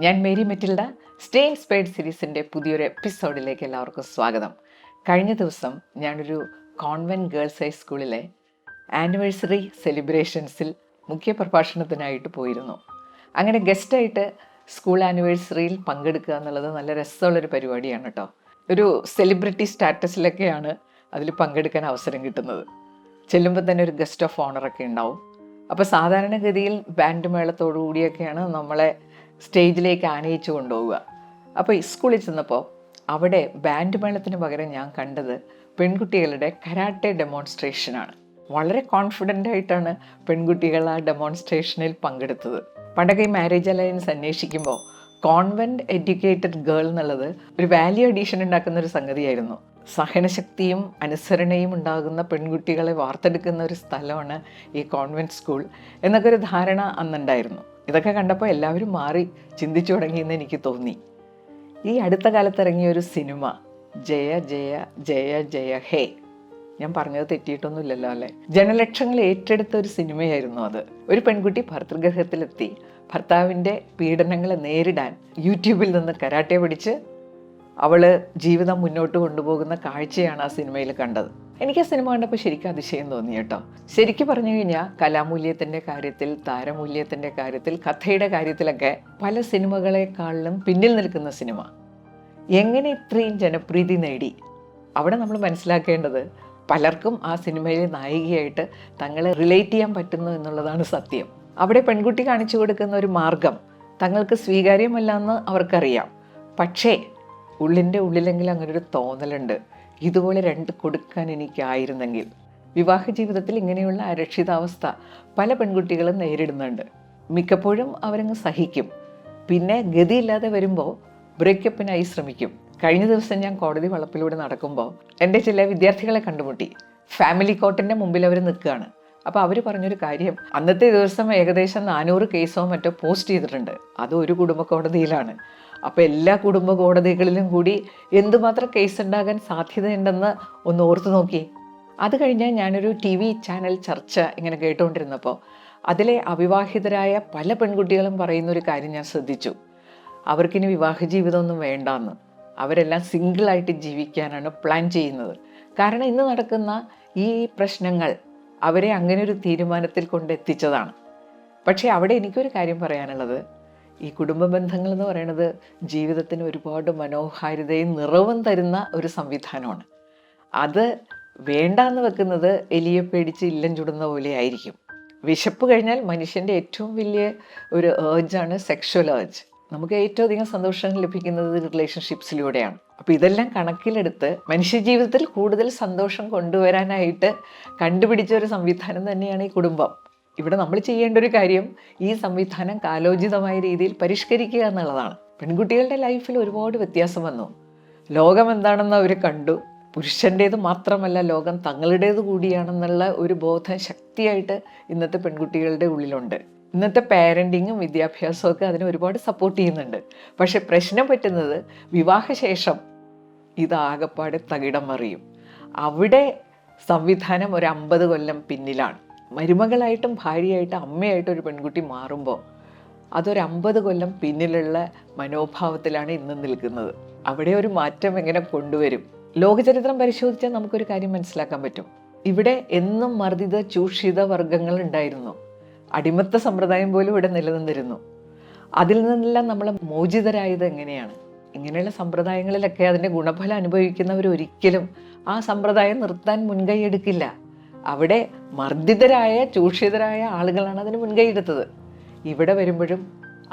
ഞാൻ Mary Metilda. Stay inspired സീരീസിൻ്റെ പുതിയൊരു എപ്പിസോഡിലേക്ക് എല്ലാവർക്കും സ്വാഗതം. കഴിഞ്ഞ ദിവസം ഞാനൊരു കോൺവെൻറ്റ് ഗേൾസ് ഹൈസ്കൂളിലെ ആനിവേഴ്സറി സെലിബ്രേഷൻസിൽ മുഖ്യ പ്രഭാഷണത്തിനായിട്ട് പോയിരുന്നു. അങ്ങനെ ഗസ്റ്റായിട്ട് സ്കൂൾ ആനിവേഴ്സറിയിൽ പങ്കെടുക്കുക എന്നുള്ളത് നല്ല രസമുള്ളൊരു പരിപാടിയാണ് കേട്ടോ. ഒരു സെലിബ്രിറ്റി സ്റ്റാറ്റസിലൊക്കെയാണ് അതിൽ പങ്കെടുക്കാൻ അവസരം കിട്ടുന്നത്. ചെല്ലുമ്പോൾ തന്നെ ഒരു ഗസ്റ്റ് ഓഫ് ഓണറൊക്കെ ഉണ്ടാവും. അപ്പോൾ സാധാരണഗതിയിൽ ബാൻഡ് മേളത്തോടു കൂടിയൊക്കെയാണ് നമ്മളെ സ്റ്റേജിലേക്ക് ആനയിച്ചു കൊണ്ടുപോവുക. അപ്പോൾ സ്കൂളിൽ ചെന്നപ്പോൾ അവിടെ ബാൻഡ് മേളത്തിന് പകരം ഞാൻ കണ്ടത് പെൺകുട്ടികളുടെ കരാട്ടെ ഡെമോൺസ്ട്രേഷനാണ്. വളരെ കോൺഫിഡൻ്റ് ആയിട്ടാണ് പെൺകുട്ടികൾ ആ ഡെമോൺസ്ട്രേഷനിൽ പങ്കെടുത്തത്. പണ്ടൊക്കെ ഈ മാരേജ് അലയൻസ് അന്വേഷിക്കുമ്പോൾ കോൺവെൻറ്റ് എഡ്യൂക്കേറ്റഡ് ഗേൾ എന്നുള്ളത് ഒരു വാല്യൂ അഡീഷൻ ഉണ്ടാക്കുന്ന ഒരു സംഗതിയായിരുന്നു. സഹനശക്തിയും അനുസരണയും ഉണ്ടാകുന്ന പെൺകുട്ടികളെ വാർത്തെടുക്കുന്ന ഒരു സ്ഥലമാണ് ഈ കോൺവെൻറ്റ് സ്കൂൾ എന്നൊക്കെ ഒരു ധാരണ അന്നുണ്ടായിരുന്നു. ഇതൊക്കെ കണ്ടപ്പോൾ എല്ലാവരും മാറി ചിന്തിച്ചു തുടങ്ങിയെന്ന് എനിക്ക് തോന്നി. ഈ അടുത്ത കാലത്ത് ഇറങ്ങിയ ഒരു സിനിമ ജയ ജയ ജയ ജയ ഹേ, ഞാൻ പറഞ്ഞത് തെറ്റിയിട്ടൊന്നുമില്ലല്ലോ അല്ലേ? ജനലക്ഷങ്ങൾ ഏറ്റെടുത്ത ഒരു സിനിമയായിരുന്നു അത്. ഒരു പെൺകുട്ടി ഭർതൃഗൃഹത്തിലെത്തി ഭർത്താവിൻ്റെ പീഡനങ്ങളെ നേരിടാൻ യൂട്യൂബിൽ നിന്ന് കരാട്ടെ പഠിച്ച് അവൾ ജീവിതം മുന്നോട്ട് കൊണ്ടുപോകുന്ന കാഴ്ചയാണ് ആ സിനിമയിൽ കണ്ടത്. എനിക്ക് ആ സിനിമ കണ്ടപ്പോൾ ശരിക്കും അതിശയം തോന്നി കേട്ടോ. ശരിക്കും പറഞ്ഞു കഴിഞ്ഞാൽ കലാമൂല്യത്തിൻ്റെ കാര്യത്തിൽ, താരമൂല്യത്തിൻ്റെ കാര്യത്തിൽ, കഥയുടെ കാര്യത്തിലൊക്കെ പല സിനിമകളെക്കാളിലും പിന്നിൽ നിൽക്കുന്ന സിനിമ. എങ്ങനെ ഇത്രയും ജനപ്രീതി നേടി? അവിടെ നമ്മൾ മനസ്സിലാക്കേണ്ടത് പലർക്കും ആ സിനിമയിലെ നായികയായിട്ട് തങ്ങളെ റിലേറ്റ് ചെയ്യാൻ പറ്റുന്നു എന്നുള്ളതാണ് സത്യം. അവിടെ പെൺകുട്ടി കാണിച്ചു കൊടുക്കുന്ന ഒരു മാർഗം തങ്ങൾക്ക് സ്വീകാര്യമല്ല എന്ന് അവർക്കറിയാം. പക്ഷേ ഉള്ളിൻ്റെ ഉള്ളിലെങ്കിലും അങ്ങനെ ഒരു തോന്നലുണ്ട്, ഇതുപോലെ രണ്ട് കൊടുക്കാൻ എനിക്കായിരുന്നെങ്കിൽ. വിവാഹ ജീവിതത്തിൽ ഇങ്ങനെയുള്ള അരക്ഷിതാവസ്ഥ പല പെൺകുട്ടികളും നേരിടുന്നുണ്ട്. മിക്കപ്പോഴും അവരങ്ങ് സഹിക്കും. പിന്നെ ഗതിയില്ലാതെ വരുമ്പോൾ ബ്രേക്കപ്പിനായി ശ്രമിക്കും. കഴിഞ്ഞ ദിവസം ഞാൻ കോടതി വളപ്പിലൂടെ നടക്കുമ്പോൾ എൻ്റെ ചില വിദ്യാർത്ഥികളെ കണ്ടുമുട്ടി. ഫാമിലി കോർട്ടിൻ്റെ മുമ്പിൽ അവർ നിൽക്കുകയാണ്. അപ്പോൾ അവർ പറഞ്ഞൊരു കാര്യം, അന്നത്തെ ദിവസം ഏകദേശം 400 കേസോ മറ്റോ പോസ്റ്റ് ചെയ്തിട്ടുണ്ട്. അത് ഒരു കുടുംബ കോടതിയിലാണ്. അപ്പോൾ എല്ലാ കുടുംബ കോടതികളിലും കൂടി എന്തുമാത്രം കേസ് ഉണ്ടാകാൻ സാധ്യതയുണ്ടെന്ന് ഒന്ന് ഓർത്തു നോക്കി. അത് കഴിഞ്ഞ് ഞാനൊരു TV ചാനൽ ചർച്ച ഇങ്ങനെ കേട്ടുകൊണ്ടിരുന്നപ്പോൾ അതിലെ അവിവാഹിതരായ പല പെൺകുട്ടികളും പറയുന്നൊരു കാര്യം ഞാൻ ശ്രദ്ധിച്ചു. അവർക്കിനി വിവാഹ ജീവിതമൊന്നും വേണ്ടാന്ന്. അവരെല്ലാം സിംഗിളായിട്ട് ജീവിക്കാനാണ് പ്ലാൻ ചെയ്യുന്നത്. കാരണം ഇന്ന് നടക്കുന്ന ഈ പ്രശ്നങ്ങൾ അവരെ അങ്ങനെ ഒരു തീരുമാനത്തിൽ കൊണ്ടെത്തിച്ചതാണ്. പക്ഷേ അവിടെ എനിക്കൊരു കാര്യം പറയാനുള്ളത്, ഈ കുടുംബ ബന്ധങ്ങൾ എന്ന് പറയുന്നത് ജീവിതത്തിന് ഒരുപാട് മനോഹാരിതയും നിറവും തരുന്ന ഒരു സംവിധാനമാണ്. അത് വേണ്ടാന്ന് വെക്കുന്നത് എലിയെ പേടിച്ച് ഇല്ലം ചുടുന്ന പോലെ ആയിരിക്കും. വിശപ്പ് കഴിഞ്ഞാൽ മനുഷ്യൻ്റെ ഏറ്റവും വലിയ ഒരു ഏർജാണ് സെക്ഷൽ ഏർജ്. നമുക്ക് ഏറ്റവും അധികം സന്തോഷം ലഭിക്കുന്നത് റിലേഷൻഷിപ്സിലൂടെയാണ്. അപ്പോൾ ഇതെല്ലാം കണക്കിലെടുത്ത് മനുഷ്യജീവിതത്തിൽ കൂടുതൽ സന്തോഷം കൊണ്ടുവരാനായിട്ട് കണ്ടുപിടിച്ച ഒരു സംവിധാനം തന്നെയാണ് ഈ കുടുംബം. ഇവിടെ നമ്മൾ ചെയ്യേണ്ട ഒരു കാര്യം ഈ സംവിധാനം കാലോചിതമായ രീതിയിൽ പരിഷ്കരിക്കുക എന്നുള്ളതാണ്. പെൺകുട്ടികളുടെ ലൈഫിൽ ഒരുപാട് വ്യത്യാസം വന്നു. ലോകം എന്താണെന്ന് അവർ കണ്ടു. പുരുഷൻ്റേത് മാത്രമല്ല, ലോകം തങ്ങളുടേത് കൂടിയാണെന്നുള്ള ഒരു ബോധം ശക്തിയായിട്ട് ഇന്നത്തെ പെൺകുട്ടികളുടെ ഉള്ളിലുണ്ട്. ഇന്നത്തെ പാരൻറ്റിങ്ങും വിദ്യാഭ്യാസവും ഒക്കെ അതിനെ ഒരുപാട് സപ്പോർട്ട് ചെയ്യുന്നുണ്ട്. പക്ഷെ പ്രശ്നം പറ്റുന്നത് വിവാഹശേഷം ഇതാകപ്പാടെ തകിടം മറിയും. അവിടെ സംവിധാനം ഒരു 50 കൊല്ലം പിന്നിലാണ്. മരുമകളായിട്ടും ഭാര്യയായിട്ടും അമ്മയായിട്ടും ഒരു പെൺകുട്ടി മാറുമ്പോൾ അതൊരു 50 കൊല്ലം പിന്നിലുള്ള മനോഭാവത്തിലാണ് ഇന്ന് നിൽക്കുന്നത്. അവിടെ ഒരു മാറ്റം എങ്ങനെ കൊണ്ടുവരും? ലോകചരിത്രം പരിശോധിച്ചാൽ നമുക്കൊരു കാര്യം മനസ്സിലാക്കാൻ പറ്റും. ഇവിടെ എന്നും മർദ്ദിത ചൂഷിത വർഗങ്ങൾ ഉണ്ടായിരുന്നു. അടിമത്ത സമ്പ്രദായം പോലും ഇവിടെ നിലനിന്നിരുന്നു. അതിൽ നിന്നെല്ലാം നമ്മൾ മോചിതരായത് എങ്ങനെയാണ്? ഇങ്ങനെയുള്ള സമ്പ്രദായങ്ങളിലൊക്കെ അതിൻ്റെ ഗുണഫലം അനുഭവിക്കുന്നവരൊരിക്കലും ആ സമ്പ്രദായം നിർത്താൻ മുൻകൈ എടുക്കില്ല. അവിടെ മർദ്ദിതരായ ചൂഷിതരായ ആളുകളാണ് അതിന് മുൻകൈ എടുത്തത്. ഇവിടെ വരുമ്പോഴും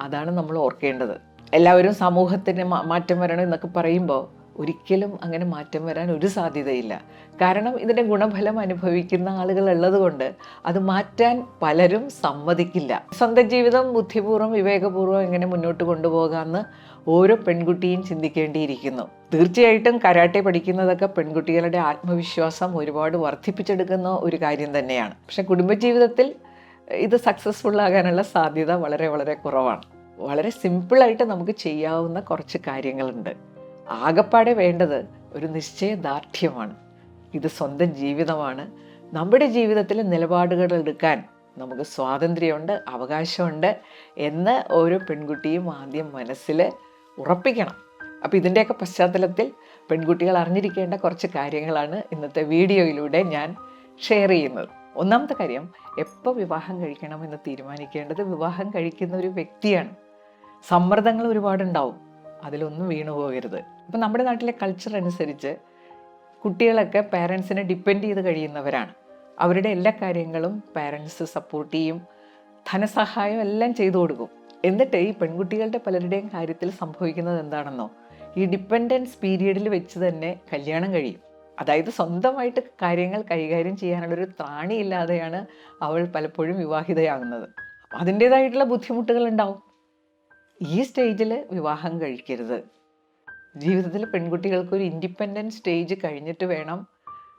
അതാണ് നമ്മൾ ഓർക്കേണ്ടത്. എല്ലാവരും സമൂഹത്തിന് മാറ്റം വരണം എന്നൊക്കെ പറയുമ്പോൾ ഒരിക്കലും അങ്ങനെ മാറ്റം വരാൻ ഒരു സാധ്യതയില്ല. കാരണം ഇതിൻ്റെ ഗുണഫലം അനുഭവിക്കുന്ന ആളുകൾ ഉള്ളത് കൊണ്ട് അത് മാറ്റാൻ പലരും സമ്മതിക്കില്ല. സ്വന്തം ജീവിതം ബുദ്ധിപൂർവ്വം വിവേകപൂർവ്വം എങ്ങനെ മുന്നോട്ട് കൊണ്ടുപോകാമെന്ന് ഓരോ പെൺകുട്ടിയും ചിന്തിക്കേണ്ടിയിരിക്കുന്നു. തീർച്ചയായിട്ടും കരാട്ടെ പഠിക്കുന്നതൊക്കെ പെൺകുട്ടികളുടെ ആത്മവിശ്വാസം ഒരുപാട് വർദ്ധിപ്പിച്ചെടുക്കുന്ന ഒരു കാര്യം തന്നെയാണ്. പക്ഷെ കുടുംബജീവിതത്തിൽ ഇത് സക്സസ്ഫുള്ളാകാനുള്ള സാധ്യത വളരെ വളരെ കുറവാണ്. വളരെ സിമ്പിളായിട്ട് നമുക്ക് ചെയ്യാവുന്ന കുറച്ച് കാര്യങ്ങളുണ്ട്. ആകപ്പാടെ വേണ്ടത് ഒരു നിശ്ചയദാർഢ്യമാണ്. ഇത് സ്വന്തം ജീവിതമാണ്. നമ്മുടെ ജീവിതത്തിൽ നിലപാടുകൾ എടുക്കാൻ നമുക്ക് സ്വാതന്ത്ര്യമുണ്ട്, അവകാശമുണ്ട് എന്ന് ഓരോ പെൺകുട്ടിയും ആദ്യം മനസ്സിൽ ഉറപ്പിക്കണം. അപ്പോൾ ഇതിൻ്റെയൊക്കെ പശ്ചാത്തലത്തിൽ പെൺകുട്ടികൾ അറിഞ്ഞിരിക്കേണ്ട കുറച്ച് കാര്യങ്ങളാണ് ഇന്നത്തെ വീഡിയോയിലൂടെ ഞാൻ ഷെയർ ചെയ്യുന്നത്. ഒന്നാമത്തെ കാര്യം, എപ്പോൾ വിവാഹം കഴിക്കണമെന്ന് തീരുമാനിക്കേണ്ടത് വിവാഹം കഴിക്കുന്ന ഒരു വ്യക്തിയാണ്. സമ്മർദ്ദങ്ങൾ ഒരുപാടുണ്ടാവും, അതിലൊന്നും വീണു പോകരുത്. അപ്പം നമ്മുടെ നാട്ടിലെ കൾച്ചർ അനുസരിച്ച് കുട്ടികളൊക്കെ പാരൻസിനെ ഡിപ്പെൻഡ് ചെയ്ത് കഴിയുന്നവരാണ്. അവരുടെ എല്ലാ കാര്യങ്ങളും പാരൻസ് സപ്പോർട്ട് ചെയ്യും, ധനസഹായം എല്ലാം ചെയ്തു കൊടുക്കും. എന്നിട്ട് ഈ പെൺകുട്ടികളുടെ പലരുടെയും കാര്യത്തിൽ സംഭവിക്കുന്നത് എന്താണെന്നോ, ഈ ഡിപ്പെൻഡൻസ് പീരീഡിൽ വെച്ച് തന്നെ കല്യാണം കഴിയും. അതായത് സ്വന്തമായിട്ട് കാര്യങ്ങൾ കൈകാര്യം ചെയ്യാനുള്ളൊരു ത്രാണിയില്ലാതെയാണ് അവൾ പലപ്പോഴും വിവാഹിതയാകുന്നത്. അതിൻ്റേതായിട്ടുള്ള ബുദ്ധിമുട്ടുകൾ ഉണ്ടാവും. ഈ സ്റ്റേജിൽ വിവാഹം കഴിക്കരുത്. ജീവിതത്തിൽ പെൺകുട്ടികൾക്കൊരു ഇൻഡിപെൻഡൻറ്റ് സ്റ്റേജ് കഴിഞ്ഞിട്ട് വേണം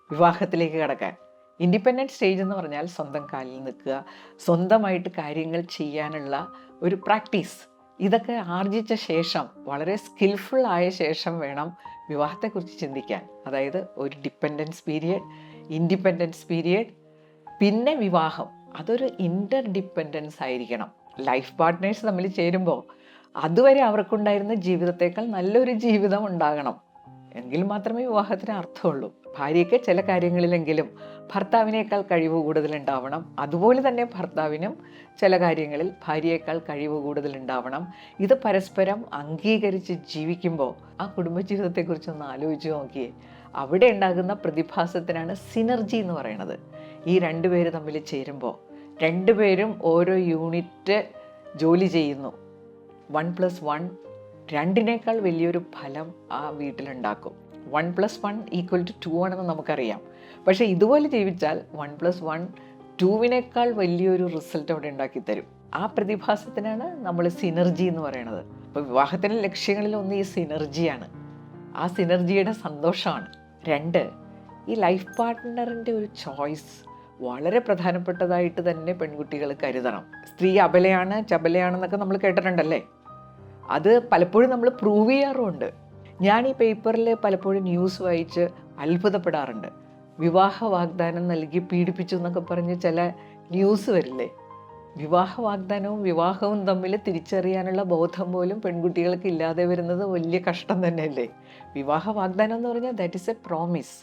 വിവാഹത്തിലേക്ക് കടക്കാൻ. ഇൻഡിപെൻഡൻറ്റ് സ്റ്റേജ് എന്ന് പറഞ്ഞാൽ സ്വന്തം കാലിൽ നിൽക്കുക, സ്വന്തമായിട്ട് കാര്യങ്ങൾ ചെയ്യാനുള്ള ഒരു പ്രാക്ടീസ്. ഇതൊക്കെ ആർജിച്ച ശേഷം, വളരെ സ്കിൽഫുൾ ആയ ശേഷം വേണം വിവാഹത്തെക്കുറിച്ച് ചിന്തിക്കാൻ. അതായത് ഒരു ഡിപ്പെൻഡൻസ് പീരിയഡ്, ഇൻഡിപെൻഡൻസ് പീരിയഡ്, പിന്നെ വിവാഹം. അതൊരു ഇൻ്റർ ഡിപ്പെൻഡൻസ് ആയിരിക്കണം. ലൈഫ് പാർട്ട്നേഴ്സ് തമ്മിൽ ചേരുമ്പോൾ അതുവരെ അവർക്കുണ്ടായിരുന്ന ജീവിതത്തേക്കാൾ നല്ലൊരു ജീവിതം ഉണ്ടാകണം. എങ്കിൽ മാത്രമേ വിവാഹത്തിന് അർത്ഥമുള്ളൂ. ഭാര്യയ്ക്ക് ചില കാര്യങ്ങളിലെങ്കിലും ഭർത്താവിനേക്കാൾ കഴിവ് കൂടുതലുണ്ടാവണം. അതുപോലെ തന്നെ ഭർത്താവിനും ചില കാര്യങ്ങളിൽ ഭാര്യയേക്കാൾ കഴിവ് കൂടുതലുണ്ടാവണം. ഇത് പരസ്പരം അംഗീകരിച്ച് ജീവിക്കുമ്പോൾ ആ കുടുംബജീവിതത്തെക്കുറിച്ചൊന്ന് ആലോചിച്ച് നോക്കിയേ. അവിടെ ഉണ്ടാകുന്ന പ്രതിഭാസത്തിനാണ് സിനർജി എന്ന് പറയുന്നത്. ഈ രണ്ടുപേര് തമ്മിൽ ചേരുമ്പോൾ രണ്ടുപേരും ഓരോ യൂണിറ്റ് ജോലി ചെയ്യുന്നു. 1+1 2 വലിയൊരു ഫലം ആ വീട്ടിലുണ്ടാക്കും. 1+1 = 2 ആണെന്ന് നമുക്കറിയാം. പക്ഷേ ഇതുപോലെ ജീവിച്ചാൽ 1+1 2 വലിയൊരു റിസൾട്ട് അവിടെ ഉണ്ടാക്കിത്തരും. ആ പ്രതിഭാസത്തിനാണ് നമ്മൾ സിനർജി എന്ന് പറയുന്നത്. അപ്പോൾ വിവാഹത്തിൻ്റെ ലക്ഷ്യങ്ങളിലൊന്ന് ഈ സിനർജിയാണ്. ആ സിനർജിയുടെ സന്തോഷമാണ്. 2, ഈ ലൈഫ് പാർട്ട്ണറിൻ്റെ ഒരു ചോയ്സ് വളരെ പ്രധാനപ്പെട്ടതായിട്ട് തന്നെ പെൺകുട്ടികൾ കരുതണം. സ്ത്രീ അബലയാണ്, ചബലയാണെന്നൊക്കെ നമ്മൾ കേട്ടിട്ടുണ്ടല്ലേ. അത് പലപ്പോഴും നമ്മൾ പ്രൂവ് ചെയ്യാറുമുണ്ട്. ഞാൻ ഈ പേപ്പറിൽ പലപ്പോഴും ന്യൂസ് വായിച്ച് അത്ഭുതപ്പെടാറുണ്ട്. വിവാഹ വാഗ്ദാനം നൽകി പീഡിപ്പിച്ചു എന്നൊക്കെ പറഞ്ഞ് ചില ന്യൂസ് വരില്ലേ. വിവാഹ വാഗ്ദാനവും വിവാഹവും തമ്മിൽ തിരിച്ചറിയാനുള്ള ബോധം പോലും പെൺകുട്ടികൾക്ക് ഇല്ലാതെ വരുന്നത് വലിയ കഷ്ടം തന്നെയല്ലേ. വിവാഹ വാഗ്ദാനം എന്ന് പറഞ്ഞാൽ ദാറ്റ് ഈസ് എ പ്രോമിസ്.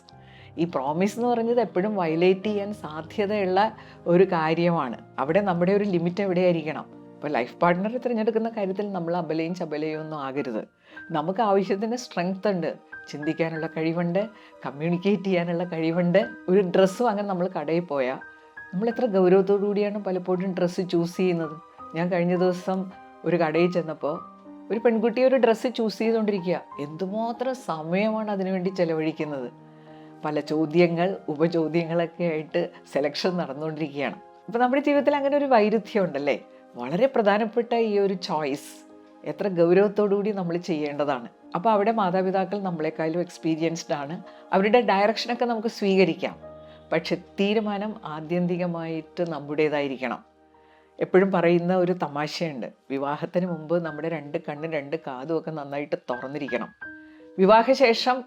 ഈ പ്രോമിസ് എന്ന് പറഞ്ഞത് എപ്പോഴും വയലേറ്റ് ചെയ്യാൻ സാധ്യതയുള്ള ഒരു കാര്യമാണ്. അവിടെ നമ്മുടെ ഒരു ലിമിറ്റ് എവിടെയായിരിക്കണം. ഇപ്പോൾ ലൈഫ് പാർട്ട്ണറെ തിരഞ്ഞെടുക്കുന്ന കാര്യത്തിൽ നമ്മൾ അബലയും ചബലയും ഒന്നും ആകരുത്. നമുക്ക് ആവശ്യത്തിന് സ്ട്രെങ്ത് ഉണ്ട്, ചിന്തിക്കാനുള്ള കഴിവുണ്ട്, കമ്മ്യൂണിക്കേറ്റ് ചെയ്യാനുള്ള കഴിവുണ്ട്. ഒരു ഡ്രസ്സ് വാങ്ങാൻ നമ്മൾ കടയിൽ പോയാൽ നമ്മൾ എത്ര ഗൗരവത്തോടു കൂടിയാണ് പലപ്പോഴും ഡ്രസ്സ് ചൂസ് ചെയ്യുന്നത്. ഞാൻ കഴിഞ്ഞ ദിവസം ഒരു കടയിൽ ചെന്നപ്പോൾ ഒരു പെൺകുട്ടി ഒരു ഡ്രസ്സ് ചൂസ് ചെയ്തുകൊണ്ടിരിക്കുക. എന്തുമാത്രം സമയമാണ് അതിനുവേണ്ടി ചിലവഴിക്കുന്നത്. പല ചോദ്യങ്ങൾ, ഉപചോദ്യങ്ങളൊക്കെ ആയിട്ട് സെലക്ഷൻ നടന്നുകൊണ്ടിരിക്കുകയാണ്. അപ്പോൾ നമ്മുടെ ജീവിതത്തിൽ അങ്ങനെ ഒരു വൈരുദ്ധ്യം ഉണ്ടല്ലേ. വളരെ പ്രധാനപ്പെട്ട ഈ ഒരു ചോയ്സ് എത്ര ഗൗരവത്തോടുകൂടി നമ്മൾ ചെയ്യേണ്ടതാണ്. അപ്പോൾ അവിടെ മാതാപിതാക്കൾ നമ്മളെക്കാളും എക്സ്പീരിയൻസ്ഡ് ആണ്. അവരുടെ ഡയറക്ഷനൊക്കെ നമുക്ക് സ്വീകരിക്കാം. പക്ഷെ തീരുമാനം ആത്യന്തികമായിട്ട് നമ്മുടേതായിരിക്കണം. എപ്പോഴും പറയുന്ന ഒരു തമാശയുണ്ട്, വിവാഹത്തിന് മുമ്പ് നമ്മുടെ 2 കണ്ണും 2 കാതും ഒക്കെ നന്നായിട്ട് തുറന്നിരിക്കണം. വിവാഹശേഷം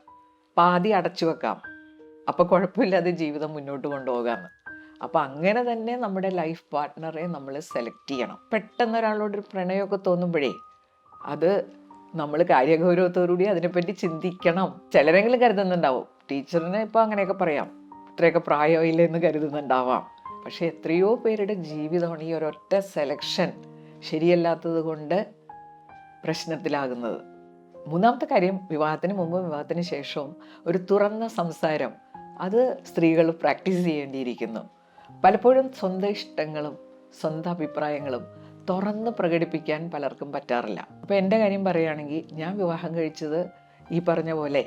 പാതി അടച്ചു വെക്കാം, അപ്പോൾ കുഴപ്പമില്ലാതെ ജീവിതം മുന്നോട്ട് കൊണ്ടുപോകാമെന്ന്. അപ്പോൾ അങ്ങനെ തന്നെ നമ്മുടെ ലൈഫ് പാർട്ട്ണറെ നമ്മൾ സെലക്ട് ചെയ്യണം. പെട്ടെന്ന് ഒരാളോടൊരു പ്രണയമൊക്കെ തോന്നുമ്പോഴേ അത് നമ്മൾ കാര്യഗൗരവത്തോടുകൂടി അതിനെപ്പറ്റി ചിന്തിക്കണം. ചിലരെങ്കിലും കരുതുന്നുണ്ടാവും, ടീച്ചറിന് ഇപ്പോൾ അങ്ങനെയൊക്കെ പറയാം, ഇത്രയൊക്കെ പ്രായമില്ല എന്ന് കരുതുന്നുണ്ടാവാം. പക്ഷേ എത്രയോ പേരുടെ ജീവിതമാണ് ഈ ഒരൊറ്റ സെലക്ഷൻ ശരിയല്ലാത്തത് കൊണ്ട് പ്രശ്നത്തിലാകുന്നത്. മൂന്നാമത്തെ കാര്യം, വിവാഹത്തിന് മുമ്പും വിവാഹത്തിന് ശേഷവും ഒരു തുറന്ന സംസാരം അത് സ്ത്രീകൾ പ്രാക്ടീസ് ചെയ്യേണ്ടിയിരിക്കുന്നു. പലപ്പോഴും സ്വന്തം ഇഷ്ടങ്ങളും സ്വന്തം അഭിപ്രായങ്ങളും തുറന്ന് പ്രകടിപ്പിക്കാൻ പലർക്കും പറ്റാറില്ല. അപ്പോൾ എൻ്റെ കാര്യം പറയുകയാണെങ്കിൽ, ഞാൻ വിവാഹം കഴിച്ചത് ഈ പറഞ്ഞ പോലെ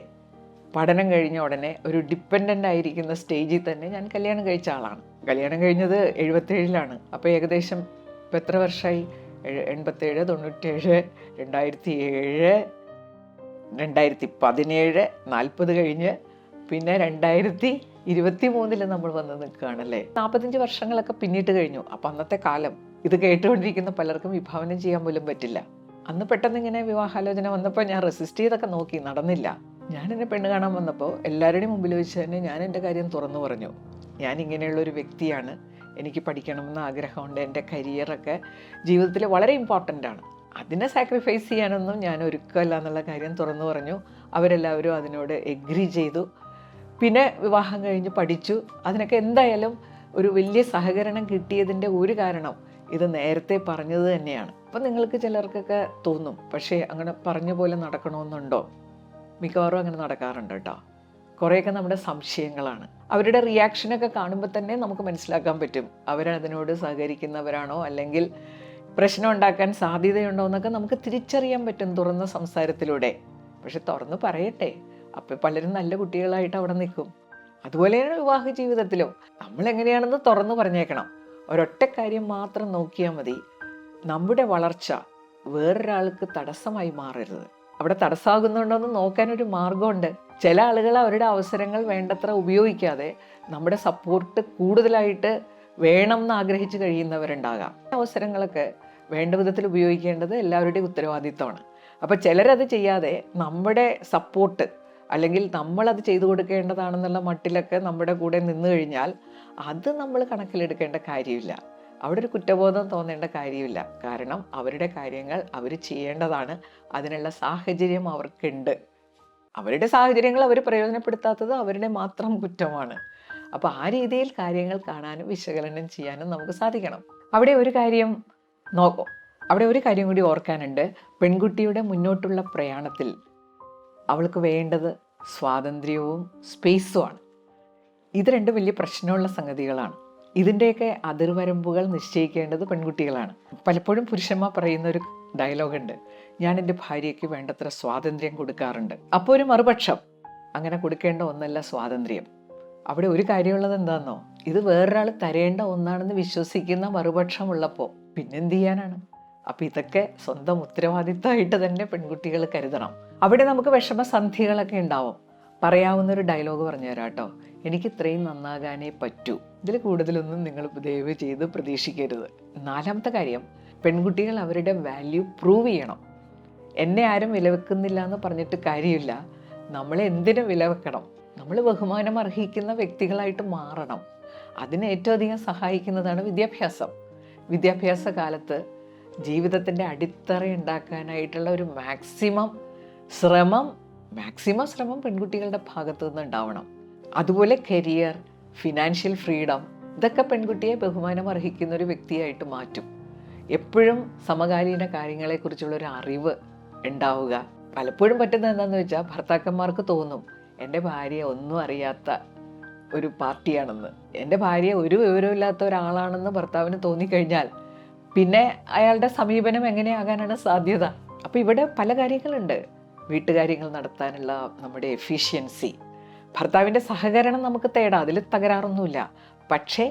പഠനം കഴിഞ്ഞ ഉടനെ ഒരു ഡിപ്പെൻഡൻ്റ് ആയിരിക്കുന്ന സ്റ്റേജിൽ തന്നെ ഞാൻ കല്യാണം കഴിച്ച ആളാണ്. കല്യാണം കഴിഞ്ഞത് 77-ലാണ്. അപ്പോൾ ഏകദേശം ഇപ്പോൾ എത്ര വർഷമായി? 87, 97, 2007, 2017, 40 കഴിഞ്ഞ് പിന്നെ 2023 നമ്മൾ വന്ന് നിൽക്കുകയാണല്ലേ. 45 വർഷങ്ങളൊക്കെ പിന്നിട്ട് കഴിഞ്ഞു. അപ്പം അന്നത്തെ കാലം ഇത് കേട്ടുകൊണ്ടിരിക്കുന്ന പലർക്കും വിഭാവനം ചെയ്യാൻ പോലും പറ്റില്ല. അന്ന് പെട്ടെന്ന് ഇങ്ങനെ വിവാഹാലോചന വന്നപ്പോൾ ഞാൻ റെസിസ്റ്റ് ചെയ്തൊക്കെ നോക്കി, നടന്നില്ല. ഞാൻ എന്നെ പെണ്ണ് കാണാൻ വന്നപ്പോൾ എല്ലാവരുടെയും മുമ്പിൽ വെച്ച് തന്നെ ഞാൻ എൻ്റെ കാര്യം തുറന്നു പറഞ്ഞു. ഞാൻ ഇങ്ങനെയുള്ളൊരു വ്യക്തിയാണ്, എനിക്ക് പഠിക്കണമെന്ന് ആഗ്രഹമുണ്ട്, എൻ്റെ കരിയറൊക്കെ ജീവിതത്തിൽ വളരെ ഇമ്പോർട്ടൻ്റ് ആണ്, അതിനെ സാക്രിഫൈസ് ചെയ്യാനൊന്നും ഞാൻ ഒരുക്കമല്ല എന്നുള്ള കാര്യം തുറന്നു പറഞ്ഞു. അവരെല്ലാവരും അതിനോട് എഗ്രി ചെയ്തു. പിന്നെ വിവാഹം കഴിഞ്ഞ് പഠിച്ചു. അതിനൊക്കെ എന്തായാലും ഒരു വലിയ സഹകരണം കിട്ടിയതിൻ്റെ ഒരു കാരണം ഇത് നേരത്തെ പറഞ്ഞത് തന്നെയാണ്. അപ്പം നിങ്ങൾക്ക് ചിലർക്കൊക്കെ തോന്നും, പക്ഷേ അങ്ങനെ പറഞ്ഞ പോലെ നടക്കണമെന്നുണ്ടോ? മിക്കവാറും അങ്ങനെ നടക്കാറുണ്ട് കേട്ടോ. കുറേയൊക്കെ നമ്മുടെ സംശയങ്ങളാണ്. അവരുടെ റിയാക്ഷനൊക്കെ കാണുമ്പോൾ തന്നെ നമുക്ക് മനസ്സിലാക്കാൻ പറ്റും അവരതിനോട് സഹകരിക്കുന്നവരാണോ അല്ലെങ്കിൽ പ്രശ്നം ഉണ്ടാക്കാൻ സാധ്യതയുണ്ടോ എന്നൊക്കെ നമുക്ക് തിരിച്ചറിയാൻ പറ്റും തുറന്ന സംസാരത്തിലൂടെ. പക്ഷെ തുറന്ന് പറയട്ടെ, അപ്പം പലരും നല്ല കുട്ടികളായിട്ട് അവിടെ നിൽക്കും. അതുപോലെയാണ് വിവാഹ ജീവിതത്തിലും നമ്മളെങ്ങനെയാണെന്ന് തുറന്നു പറഞ്ഞേക്കണം. ഒരൊറ്റ കാര്യം മാത്രം നോക്കിയാൽ മതി, നമ്മുടെ വളർച്ച വേറൊരാൾക്ക് തടസ്സമായി മാറരുത്. അവിടെ തടസ്സമാകുന്നുണ്ടോയെന്ന് നോക്കാനൊരു മാർഗമുണ്ട്. ചില ആളുകൾ അവരുടെ അവസരങ്ങൾ വേണ്ടത്ര ഉപയോഗിക്കാതെ നമ്മുടെ സപ്പോർട്ട് കൂടുതലായിട്ട് വേണം എന്ന് ആഗ്രഹിച്ച് കഴിയുന്നവരുണ്ടാകാം. അവസരങ്ങളൊക്കെ വേണ്ട വിധത്തിൽ ഉപയോഗിക്കേണ്ടത് എല്ലാവരുടെയും ഉത്തരവാദിത്തമാണ്. അപ്പോൾ ചിലരത് ചെയ്യാതെ നമ്മുടെ സപ്പോർട്ട് അല്ലെങ്കിൽ നമ്മളത് ചെയ്തു കൊടുക്കേണ്ടതാണെന്നുള്ള മട്ടിലൊക്കെ നമ്മുടെ കൂടെ നിന്ന് കഴിഞ്ഞാൽ അത് നമ്മൾ കണക്കിലെടുക്കേണ്ട കാര്യമില്ല. അവിടെ ഒരു കുറ്റബോധം തോന്നേണ്ട കാര്യമില്ല. കാരണം അവരുടെ കാര്യങ്ങൾ അവർ ചെയ്യേണ്ടതാണ്, അതിനുള്ള സാഹചര്യം അവർക്കുണ്ട്. അവരുടെ സാഹചര്യങ്ങൾ അവർ പ്രയോജനപ്പെടുത്താത്തത് അവരുടെ മാത്രം കുറ്റമാണ്. അപ്പോൾ ആ രീതിയിൽ കാര്യങ്ങൾ കാണാനും വിശകലനം ചെയ്യാനും നമുക്ക് സാധിക്കണം. അവിടെ ഒരു കാര്യം കൂടി ഓർക്കാനുണ്ട്. പെൺകുട്ടിയുടെ മുന്നോട്ടുള്ള പ്രയാണത്തിൽ അവൾക്ക് വേണ്ടത് സ്വാതന്ത്ര്യവും സ്പേസുമാണ്. ഇത് രണ്ടും വലിയ പ്രശ്നമുള്ള സംഗതികളാണ്. ഇതിൻ്റെയൊക്കെ അതിർവരമ്പുകൾ നിശ്ചയിക്കേണ്ടത് പെൺകുട്ടികളാണ്. പലപ്പോഴും പുരുഷന്മാർ പറയുന്ന ഒരു ഡയലോഗുണ്ട്, ഞാൻ എൻ്റെ ഭാര്യയ്ക്ക് വേണ്ടത്ര സ്വാതന്ത്ര്യം കൊടുക്കാറുണ്ട്. അപ്പോൾ ഒരു മറുപക്ഷം, അങ്ങനെ കൊടുക്കേണ്ട ഒന്നല്ല സ്വാതന്ത്ര്യം. അവിടെ ഒരു കാര്യമുള്ളത് എന്താണെന്നോ, ഇത് വേറൊരാൾ തരേണ്ട ഒന്നാണെന്ന് വിശ്വസിക്കുന്ന മറുപക്ഷം ഉള്ളപ്പോൾ പിന്നെന്ത് ചെയ്യാനാണ്? അപ്പം ഇതൊക്കെ സ്വന്തം ഉത്തരവാദിത്തമായിട്ട് തന്നെ പെൺകുട്ടികൾ കരുതണം. അവിടെ നമുക്ക് വിഷമസന്ധികളൊക്കെ ഉണ്ടാവും. പറയാവുന്നൊരു ഡയലോഗ് പറഞ്ഞു തരാം കേട്ടോ, എനിക്ക് ഇത്രയും നന്നാകാനേ പറ്റൂ. ഇതിൽ കൂടുതലൊന്നും നിങ്ങൾ ദയവ് ചെയ്ത് പ്രതീക്ഷിക്കരുത്. 4ാമത്തെ കാര്യം, പെൺകുട്ടികൾ അവരുടെ വാല്യൂ പ്രൂവ് ചെയ്യണം. എന്നെ ആരും വിലവെക്കുന്നില്ല എന്ന് പറഞ്ഞിട്ട് കാര്യമില്ല. നമ്മളെ എന്തിനും വിലവെക്കണം. നമ്മൾ ബഹുമാനം അർഹിക്കുന്ന വ്യക്തികളായിട്ട് മാറണം. അതിന് ഏറ്റവും അധികം സഹായിക്കുന്നതാണ് വിദ്യാഭ്യാസം. വിദ്യാഭ്യാസ കാലത്ത് ജീവിതത്തിൻ്റെ അടിത്തറ ഉണ്ടാക്കാനായിട്ടുള്ള ഒരു മാക്സിമം ശ്രമം പെൺകുട്ടികളുടെ ഭാഗത്തു നിന്ന് ഉണ്ടാവണം. അതുപോലെ കരിയർ, ഫിനാൻഷ്യൽ ഫ്രീഡം, ഇതൊക്കെ പെൺകുട്ടിയെ ബഹുമാനം അർഹിക്കുന്ന ഒരു വ്യക്തിയായിട്ട് മാറ്റും. എപ്പോഴും സമകാലീന കാര്യങ്ങളെക്കുറിച്ചുള്ളൊരു അറിവ് ഉണ്ടാവുക. പലപ്പോഴും പറ്റുന്നത് എന്താണെന്ന് വെച്ചാൽ, ഭർത്താക്കന്മാർക്ക് തോന്നും എൻ്റെ ഭാര്യ ഒന്നും അറിയാത്ത ഒരു പാർട്ടിയാണെന്ന്, എൻ്റെ ഭാര്യ ഒരു വിവരമില്ലാത്ത ഒരാളാണെന്ന് ഭർത്താവിന് തോന്നിക്കഴിഞ്ഞാൽ പിന്നെ അയാളുടെ സമീപനം എങ്ങനെയാകാനാണ് സാധ്യത? അപ്പോൾ ഇവിടെ പല കാര്യങ്ങളുണ്ട്. വീട്ടുകാര്യങ്ങൾ നടത്താനുള്ള നമ്മുടെ എഫിഷ്യൻസി, ഭർത്താവിൻ്റെ സഹകരണം നമുക്ക് തേടാം, അതിൽ തകരാറൊന്നുമില്ല. പക്ഷേ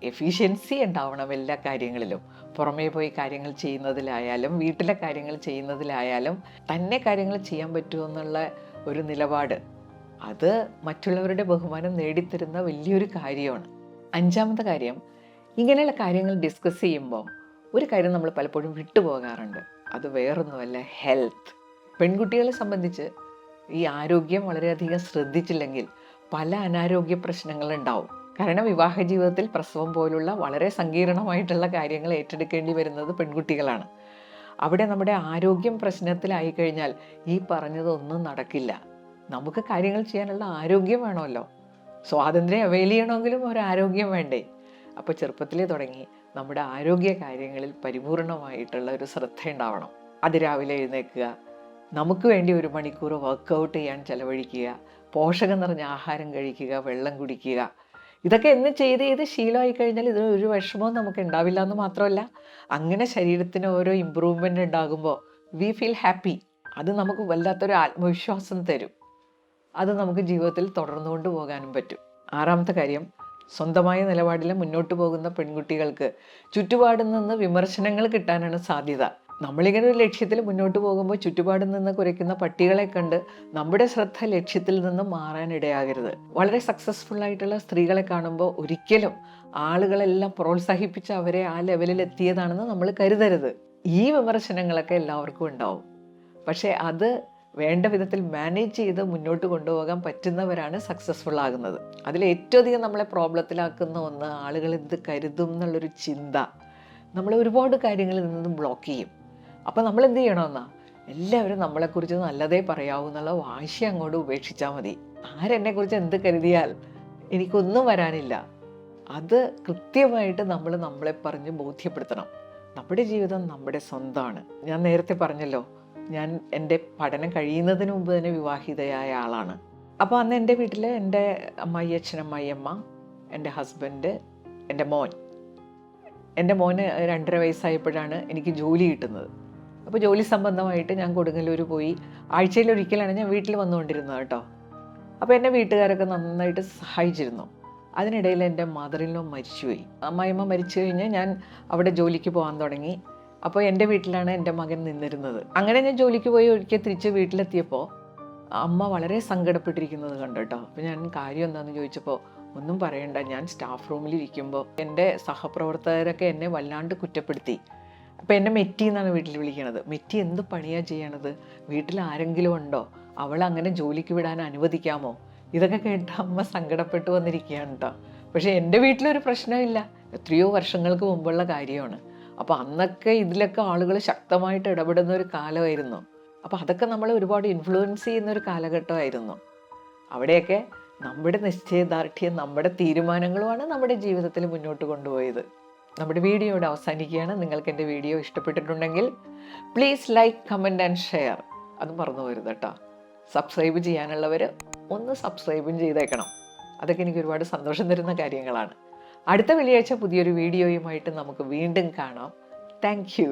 എഫിഷ്യൻസി ഉണ്ടാവണം എല്ലാ കാര്യങ്ങളിലും. പുറമേ പോയി കാര്യങ്ങൾ ചെയ്യുന്നതിലായാലും വീട്ടിലെ കാര്യങ്ങൾ ചെയ്യുന്നതിലായാലും തന്നെ കാര്യങ്ങൾ ചെയ്യാൻ പറ്റുമെന്നുള്ള ഒരു നിലപാട്, അത് മറ്റുള്ളവരുടെ ബഹുമാനം നേടിത്തരുന്ന വലിയൊരു കാര്യമാണ്. 5ാമത്തെ കാര്യം, ഇങ്ങനെയുള്ള കാര്യങ്ങൾ ഡിസ്കസ് ചെയ്യുമ്പോൾ ഒരു കാര്യം നമ്മൾ പലപ്പോഴും വിട്ടുപോകാറുണ്ട്. അത് വേറൊന്നുമല്ല, ഹെൽത്ത്. പെൺകുട്ടികളെ സംബന്ധിച്ച് ഈ ആരോഗ്യം വളരെയധികം ശ്രദ്ധിച്ചില്ലെങ്കിൽ പല അനാരോഗ്യ പ്രശ്നങ്ങളുണ്ടാവും. കാരണം വിവാഹ ജീവിതത്തിൽ പ്രസവം പോലുള്ള വളരെ സങ്കീർണമായിട്ടുള്ള കാര്യങ്ങൾ ഏറ്റെടുക്കേണ്ടി വരുന്നത് പെൺകുട്ടികളാണ്. അവിടെ നമ്മുടെ ആരോഗ്യം പ്രശ്നത്തിലായി കഴിഞ്ഞാൽ ഈ പറഞ്ഞതൊന്നും നടക്കില്ല. നമുക്ക് കാര്യങ്ങൾ ചെയ്യാനുള്ള ആരോഗ്യം വേണമല്ലോ. സ്വാതന്ത്ര്യം അവൈൽ ചെയ്യണമെങ്കിലും ഒരു ആരോഗ്യം വേണ്ടേ? അപ്പോൾ ചെറുപ്പത്തിലേ തുടങ്ങി നമ്മുടെ ആരോഗ്യ കാര്യങ്ങളിൽ പരിപൂർണമായിട്ടുള്ള ഒരു ശ്രദ്ധ ഉണ്ടാവണം. അതിരാവിലെ എഴുന്നേൽക്കുക, നമുക്ക് വേണ്ടി 1 മണിക്കൂർ വർക്കൗട്ട് ചെയ്യാൻ ചിലവഴിക്കുക, പോഷകം നിറഞ്ഞ ആഹാരം കഴിക്കുക, വെള്ളം കുടിക്കുക. ഇതൊക്കെ എന്ന് ചെയ്ത് ശീലമായി കഴിഞ്ഞാൽ ഇതിനൊരു വിഷമവും നമുക്ക് ഉണ്ടാവില്ല എന്ന് മാത്രമല്ല, അങ്ങനെ ശരീരത്തിന് ഓരോ ഇമ്പ്രൂവ്മെൻ്റ് ഉണ്ടാകുമ്പോൾ വി ഫീൽ ഹാപ്പി. അത് നമുക്ക് വല്ലാത്തൊരു ആത്മവിശ്വാസം തരും. അത് നമുക്ക് ജീവിതത്തിൽ തുടർന്നുകൊണ്ട് പോകാനും പറ്റും. 6ാമത്തെ കാര്യം, സ്വന്തമായ നിലപാടിൽ മുന്നോട്ട് പോകുന്ന പെൺകുട്ടികൾക്ക് ചുറ്റുപാടിൽ നിന്ന് വിമർശനങ്ങൾ കിട്ടാനാണ് സാധ്യത. നമ്മളിങ്ങനെ ഒരു ലക്ഷ്യത്തിൽ മുന്നോട്ട് പോകുമ്പോൾ ചുറ്റുപാടിൽ നിന്ന് കുരയ്ക്കുന്ന പട്ടികളെ കണ്ട് നമ്മുടെ ശ്രദ്ധ ലക്ഷ്യത്തിൽ നിന്ന് മാറാനിടയാകരുത്. വളരെ സക്സസ്ഫുൾ ആയിട്ടുള്ള സ്ത്രീകളെ കാണുമ്പോൾ ഒരിക്കലും ആളുകളെല്ലാം പ്രോത്സാഹിപ്പിച്ച് അവരെ ആ ലെവലിൽ എത്തിയതാണെന്ന് നമ്മൾ കരുതരുത്. ഈ വിമർശനങ്ങളൊക്കെ എല്ലാവർക്കും ഉണ്ടാവും. പക്ഷേ അത് വേണ്ട വിധത്തിൽ മാനേജ് ചെയ്ത് മുന്നോട്ട് കൊണ്ടുപോകാൻ പറ്റുന്നവരാണ് സക്സസ്ഫുൾ ആകുന്നത്. അതിൽ ഏറ്റവും അധികം നമ്മളെ പ്രോബ്ലത്തിലാക്കുന്ന ഒന്ന് ആളുകൾ എന്ത് കരുതും എന്നുള്ളൊരു ചിന്ത നമ്മളെ ഒരുപാട് കാര്യങ്ങളിൽ നിന്നും ബ്ലോക്ക് ചെയ്യും. അപ്പോൾ നമ്മൾ എന്ത് ചെയ്യണമെന്നാ, എല്ലാവരും നമ്മളെക്കുറിച്ച് നല്ലതേ പറയാവൂ എന്നുള്ള വാശി അങ്ങോട്ട് ഉപേക്ഷിച്ചാൽ മതി. ആരെന്നെക്കുറിച്ച് എന്ത് കരുതിയാൽ എനിക്കൊന്നും വരാനില്ല, അത് കൃത്യമായിട്ട് നമ്മൾ നമ്മളെ പറഞ്ഞ് ബോധ്യപ്പെടുത്തണം. നമ്മുടെ ജീവിതം നമ്മുടെ സ്വന്തമാണ്. ഞാൻ നേരത്തെ പറഞ്ഞല്ലോ, ഞാൻ എൻ്റെ പഠനം കഴിയുന്നതിന് മുമ്പ് തന്നെ വിവാഹിതയായ ആളാണ്. അപ്പോൾ അന്ന് എൻ്റെ വീട്ടിൽ എൻ്റെ അമ്മായി അച്ഛൻ, അമ്മായിയമ്മ, എൻ്റെ ഹസ്ബൻഡ്, എൻ്റെ മോന് 2.5 വയസ്സായപ്പോഴാണ് എനിക്ക് ജോലി കിട്ടുന്നത്. അപ്പോൾ ജോലി സംബന്ധമായിട്ട് ഞാൻ കൊടുങ്ങല്ലൂർ പോയി. ആഴ്ചയിലൊരിക്കലാണ് ഞാൻ വീട്ടിൽ വന്നുകൊണ്ടിരുന്നത് കേട്ടോ. അപ്പോൾ എൻ്റെ വീട്ടുകാരൊക്കെ നന്നായിട്ട് സഹായിച്ചിരുന്നു. അതിനിടയിൽ എൻ്റെ മദറിലോ മരിച്ചുപോയി. അമ്മായിയമ്മ മരിച്ചു കഴിഞ്ഞ് ഞാൻ അവിടെ ജോലിക്ക് പോകാൻ തുടങ്ങി. അപ്പോൾ എൻ്റെ വീട്ടിലാണ് എൻ്റെ മകൻ നിന്നിരുന്നത്. അങ്ങനെ ഞാൻ ജോലിക്ക് പോയി ഒരിക്കൽ തിരിച്ച് വീട്ടിലെത്തിയപ്പോൾ അമ്മ വളരെ സങ്കടപ്പെട്ടിരിക്കുന്നത് കണ്ടു കേട്ടോ. അപ്പോൾ ഞാൻ കാര്യം എന്താണെന്ന് ചോദിച്ചപ്പോൾ ഒന്നും പറയണ്ട, ഞാൻ സ്റ്റാഫ് റൂമിലിരിക്കുമ്പോൾ എൻ്റെ സഹപ്രവർത്തകരൊക്കെ എന്നെ വല്ലാണ്ട് കുറ്റപ്പെടുത്തി. അപ്പോൾ എന്നെ മെറ്റി എന്നാണ് വീട്ടിൽ വിളിക്കണത്. മെറ്റി എന്ത് പണിയാണ് ചെയ്യണത്, വീട്ടിൽ ആരെങ്കിലും ഉണ്ടോ, അവളങ്ങനെ ജോലിക്ക് വിടാൻ അനുവദിക്കാമോ? ഇതൊക്കെ കേട്ട് അമ്മ സങ്കടപ്പെട്ടു വന്നിരിക്കുകയാണ് കേട്ടോ. പക്ഷേ എൻ്റെ വീട്ടിലൊരു പ്രശ്നമില്ല, എത്രയോ വർഷങ്ങൾക്ക് മുമ്പുള്ള കാര്യമാണ്. അപ്പോൾ അന്നൊക്കെ ഇതിലൊക്കെ ആളുകൾ ശക്തമായിട്ട് ഇടപെടുന്ന ഒരു കാലമായിരുന്നു. അപ്പോൾ അതൊക്കെ നമ്മളെ ഒരുപാട് ഇൻഫ്ലുവൻസ് ചെയ്യുന്ന ഒരു കാലഘട്ടമായിരുന്നു. അവിടെയൊക്കെ നമ്മുടെ നിശ്ചയദാർഢ്യം, നമ്മുടെ തീരുമാനങ്ങളുമാണ് നമ്മുടെ ജീവിതത്തിൽ മുന്നോട്ട് കൊണ്ടുപോയത്. നമ്മുടെ വീഡിയോ ഇവിടെ അവസാനിക്കുകയാണ്. നിങ്ങൾക്ക് എൻ്റെ വീഡിയോ ഇഷ്ടപ്പെട്ടിട്ടുണ്ടെങ്കിൽ please like, comment and share. അത് മറന്നു പോകരുത് കേട്ടോ. സബ്സ്ക്രൈബ് ചെയ്യാനുള്ളവർ ഒന്ന് സബ്സ്ക്രൈബും ചെയ്തേക്കണം. അതൊക്കെ എനിക്ക് ഒരുപാട് സന്തോഷം തരുന്ന കാര്യങ്ങളാണ്. അടുത്ത വെള്ളിയാഴ്ച പുതിയൊരു വീഡിയോയുമായിട്ട് നമുക്ക് വീണ്ടും കാണാം. Thank you.